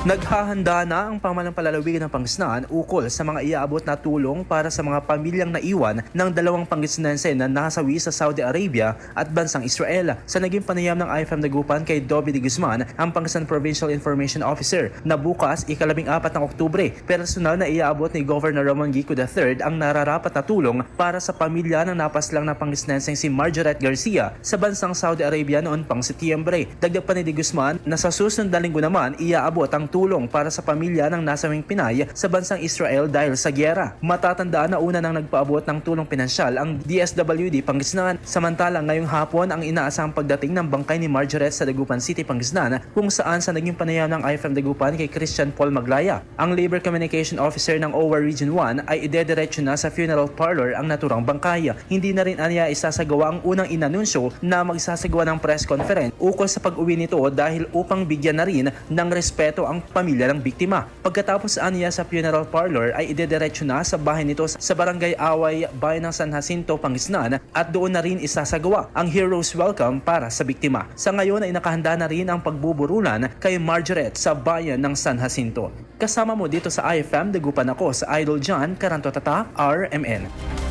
Naghahanda na ang pamahalang palalawigan ng Pangasinan ukol sa mga iaabot na tulong para sa mga pamilyang naiwan ng dalawang Pangasinense na nasawi sa Saudi Arabia at bansang Israel. Sa naging panayam ng IFM Dagupan kay Dobby de Guzman, ang Pangasinan Provincial Information Officer, na bukas, ika-14 ng Oktubre, personal na iaabot ni Governor Ramon Gico III ang nararapat na tulong para sa pamilya ng napaslang na Pangasinenseng si Margaret Garcia sa bansang Saudi Arabia noon pang Setyembre. Dagdag pa ni de Guzman na sa susunod na linggo naman iaabot ang tulong para sa pamilya ng nasawing Pinay sa bansang Israel dahil sa gyera. Matatandaan na una nang nagpaabot ng tulong pinansyal ang DSWD Pangasinan, samantalang ngayong hapon ang inaasahang pagdating ng bangkay ni Margaret sa Dagupan City, Pangasinan, kung saan sa naging panayam ng IFM Dagupan kay Christian Paul Maglaya, ang Labor Communication Officer ng OWA Region 1 ay idediretso na sa funeral parlor ang naturang bangkay. Hindi na rin anya isasagawa ang unang inanunsyo na magsasagawa ng press conference ukol sa pag-uwi nito dahil upang bigyan na rin ng respeto ang pamilya ng biktima. Pagkatapos aniya sa funeral parlor ay idediretso na sa bahay nito sa Barangay Away, Bayan ng San Jacinto, Pangasinan, at doon na rin isasagawa ang Hero's Welcome para sa biktima. Sa ngayon ay nakahanda na rin ang pagbuburulan kay Margaret sa bayan ng San Jacinto. Kasama mo dito sa IFM Dagupan, ako sa Idol John Carantotata, RMN.